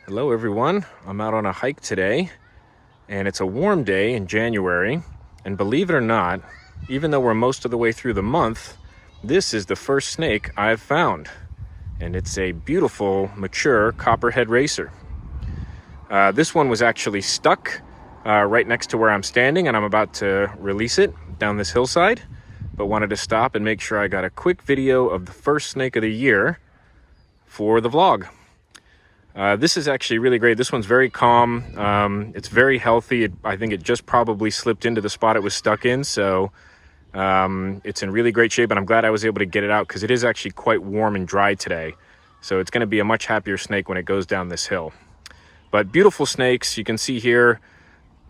Hello everyone, I'm out on a hike today and it's a warm day in January, and believe it or not, even though we're most of the way through the month, this is the first snake I've found, and it's a beautiful mature Copperhead Racer. This one was actually stuck right next to where I'm standing, and I'm about to release it down this hillside, but wanted to stop and make sure I got a quick video of the first snake of the year for the vlog. This is actually really great. This one's very calm. It's very healthy. I think it just probably slipped into the spot it was stuck in, so it's in really great shape, and I'm glad I was able to get it out because it is actually quite warm and dry today. So it's going to be a much happier snake when it goes down this hill. But beautiful snakes. You can see here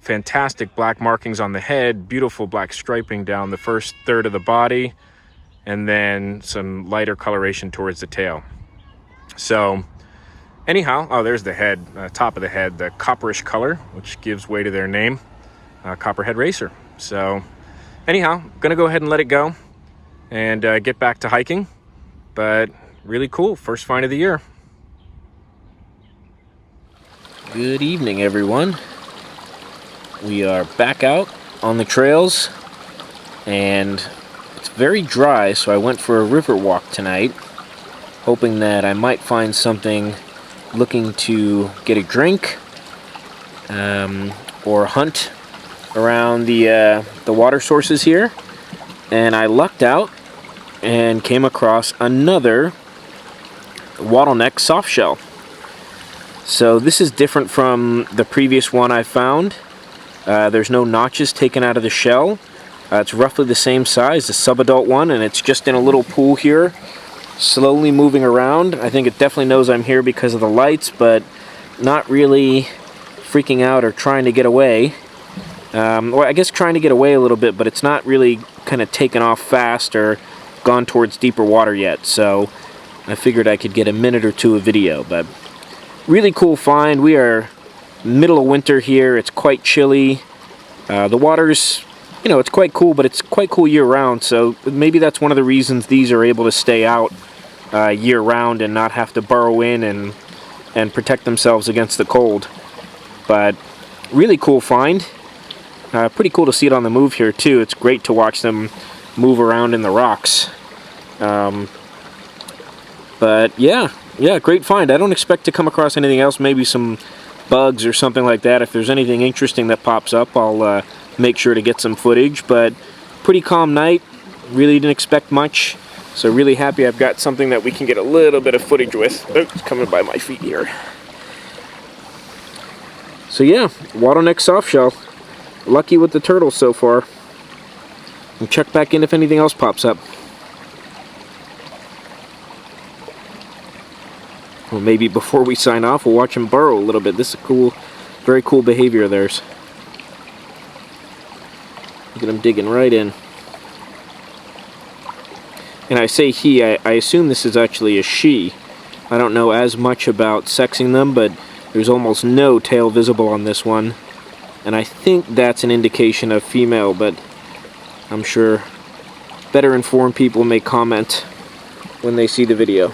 fantastic black markings on the head, beautiful black striping down the first third of the body, and then some lighter coloration towards the tail. So anyhow, oh, there's the head, top of the head, the copperish color, which gives way to their name, Copperhead Racer. So anyhow, gonna go ahead and let it go and get back to hiking, but really cool, first find of the year. Good evening, everyone. We are back out on the trails, and it's very dry, so I went for a river walk tonight, hoping that I might find something, looking to get a drink or hunt around the water sources here, and I lucked out and came across another Waterneck softshell. So this is different from the previous one I found. There's no notches taken out of the shell. It's roughly the same size, the subadult one, and it's just in a little pool here, slowly moving around. I think it definitely knows I'm here because of the lights, but not really freaking out or trying to get away. Well, I guess trying to get away a little bit, but it's not really kind of taken off fast or gone towards deeper water yet. So I figured I could get a minute or two of video, but really cool find. We are middle of winter here. It's quite chilly. The water's, you know, it's quite cool, but it's quite cool year-round, so maybe that's one of the reasons these are able to stay out year-round and not have to burrow in and protect themselves against the cold. But really cool find. Pretty cool to see it on the move here, too. It's great to watch them move around in the rocks. But yeah, great find. I don't expect to come across anything else, maybe some bugs or something like that. If there's anything interesting that pops up, I'll make sure to get some footage. But pretty calm night, really didn't expect much, so really happy I've got something that we can get a little bit of footage with. Oh, it's coming by my feet here. So yeah, Waterneck softshell. Lucky with the turtles so far. And check back in if anything else pops up. Well, maybe before we sign off, we'll watch them burrow a little bit. This is cool, very cool behavior of theirs. Look at them digging right in. And I say he, I assume this is actually a she. I don't know as much about sexing them, but there's almost no tail visible on this one. And I think that's an indication of female, but I'm sure better informed people may comment when they see the video.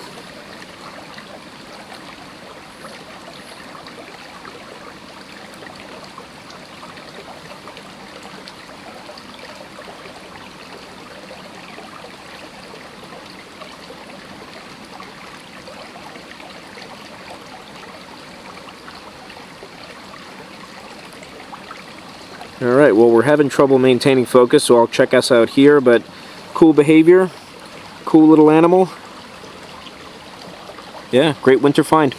Alright, well, we're having trouble maintaining focus, so I'll check us out here, but cool behavior, cool little animal. Yeah, great winter find.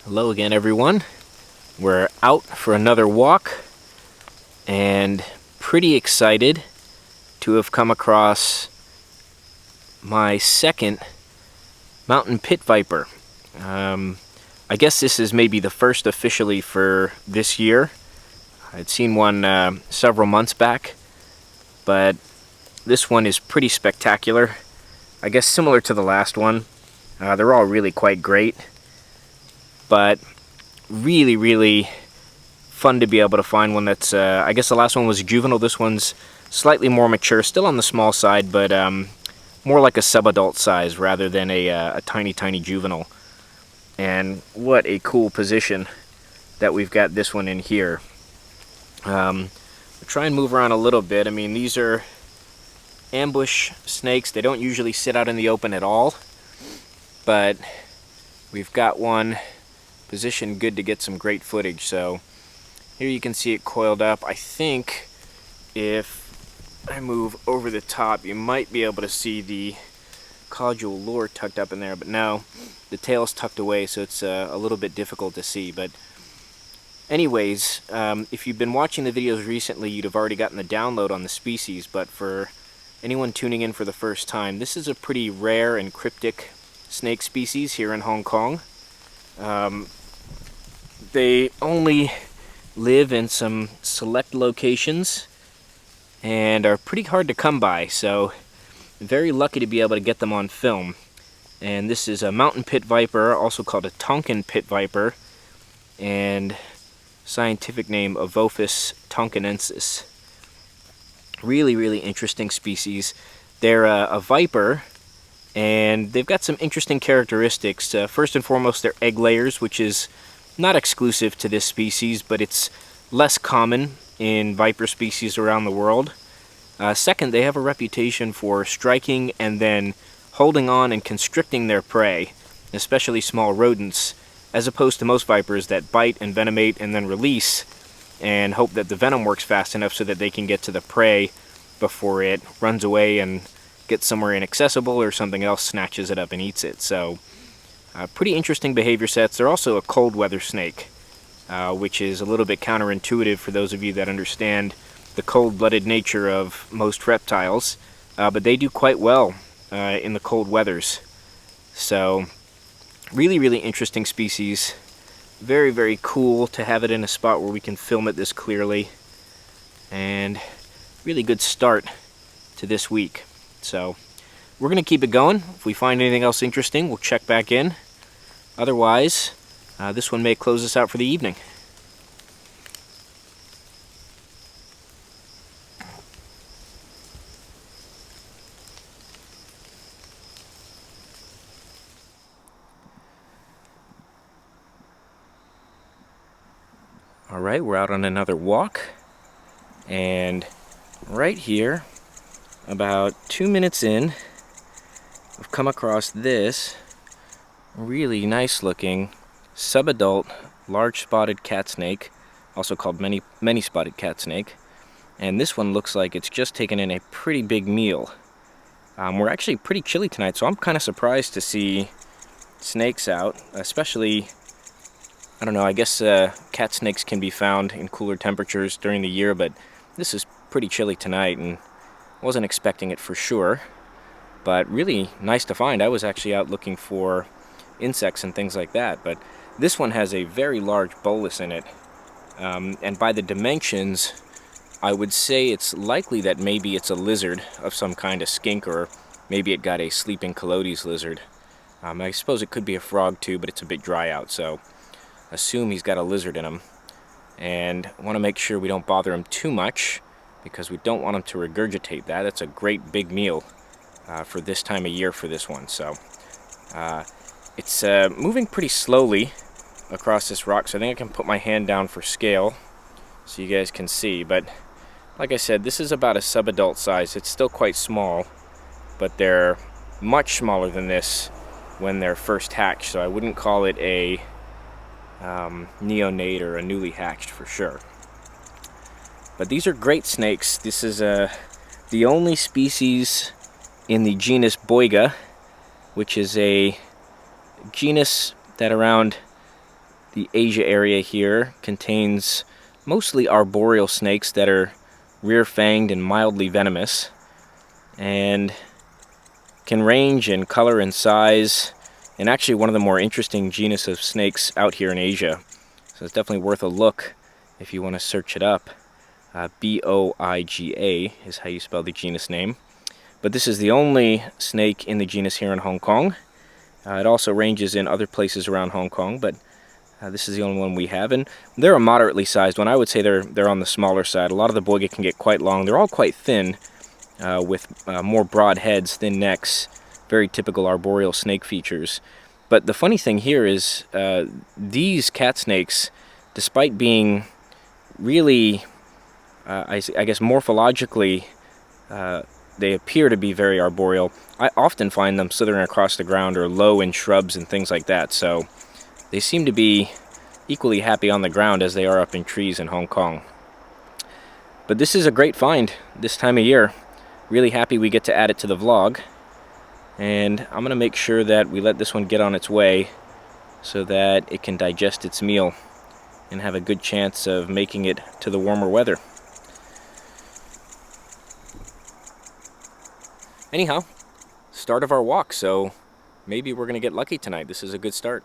Hello again, everyone. We're out for another walk, and pretty excited to have come across my second mountain pit viper. I guess this is maybe the first officially for this year. I'd seen one several months back, but this one is pretty spectacular. I guess similar to the last one. They're all really quite great, but really fun to be able to find one that's, I guess the last one was juvenile. This one's slightly more mature, still on the small side, but more like a subadult size rather than a tiny, tiny juvenile. And what a cool position that we've got this one in here. We'll try and move around a little bit. I mean, these are ambush snakes. They don't usually sit out in the open at all, but we've got one positioned good to get some great footage. So here you can see it coiled up. I think if I move over the top, you might be able to see the caudal lure tucked up in there, but no, the tail's tucked away, so it's a little bit difficult to see. But anyways, if you've been watching the videos recently, you'd have already gotten the download on the species, but for anyone tuning in for the first time, this is a pretty rare and cryptic snake species here in Hong Kong. They only live in some select locations and are pretty hard to come by, so very lucky to be able to get them on film. And this is a mountain pit viper, also called a Tonkin pit viper, and scientific name Avophis tonkinensis. Really, really interesting species. They're a viper, and they've got some interesting characteristics. First and foremost, they're egg layers, which is not exclusive to this species, but it's less common in viper species around the world. Second, they have a reputation for striking and then holding on and constricting their prey, especially small rodents, as opposed to most vipers that bite and venomate and then release and hope that the venom works fast enough so that they can get to the prey before it runs away and gets somewhere inaccessible or something else snatches it up and eats it. So pretty interesting behavior sets. They're also a cold weather snake, which is a little bit counterintuitive for those of you that understand the cold-blooded nature of most reptiles, but they do quite well in the cold weathers. So really, really interesting species. Very, very cool to have it in a spot where we can film it this clearly, and really good start to this week. So we're going to keep it going. If we find anything else interesting, we'll check back in. Otherwise, this one may close us out for the evening. Alright, we're out on another walk, and right here, about 2 minutes in, I've come across this really nice looking subadult large spotted cat snake, also called many spotted cat snake, and this one looks like it's just taken in a pretty big meal. We're actually pretty chilly tonight, so I'm kind of surprised to see snakes out, especially, I don't know, I guess cat snakes can be found in cooler temperatures during the year, but this is pretty chilly tonight and wasn't expecting it for sure, but really nice to find. I was actually out looking for insects and things like that, but this one has a very large bolus in it, and by the dimensions I would say it's likely that maybe it's a lizard of some kind, a skink, or maybe it got a sleeping Calotes lizard. I suppose it could be a frog too, but it's a bit dry out, so assume he's got a lizard in him, and want to make sure we don't bother him too much because we don't want him to regurgitate that. That's a great big meal for this time of year for this one. So it's moving pretty slowly across this rock, so I think I can put my hand down for scale so you guys can see. But like I said, this is about a subadult size. It's still quite small, but they're much smaller than this when they're first hatched, so I wouldn't call it a neonate or a newly hatched for sure. But these are great snakes. This is the only species in the genus Boiga, which is a genus that around the Asia area here contains mostly arboreal snakes that are rear-fanged and mildly venomous, and can range in color and size, and actually one of the more interesting genus of snakes out here in Asia. So it's definitely worth a look if you want to search it up. Boiga is how you spell the genus name. But this is the only snake in the genus here in Hong Kong. It also ranges in other places around Hong Kong, but This is the only one we have, and they're a moderately sized one. I would say they're on the smaller side. A lot of the boiga can get quite long. They're all quite thin, with more broad heads, thin necks, very typical arboreal snake features. But the funny thing here is these cat snakes, despite being really, I guess morphologically, they appear to be very arboreal, I often find them slithering across the ground or low in shrubs and things like that. So they seem to be equally happy on the ground as they are up in trees in Hong Kong. But this is a great find this time of year. Really happy we get to add it to the vlog. And I'm going to make sure that we let this one get on its way so that it can digest its meal and have a good chance of making it to the warmer weather. Anyhow, start of our walk, so maybe we're going to get lucky tonight. This is a good start.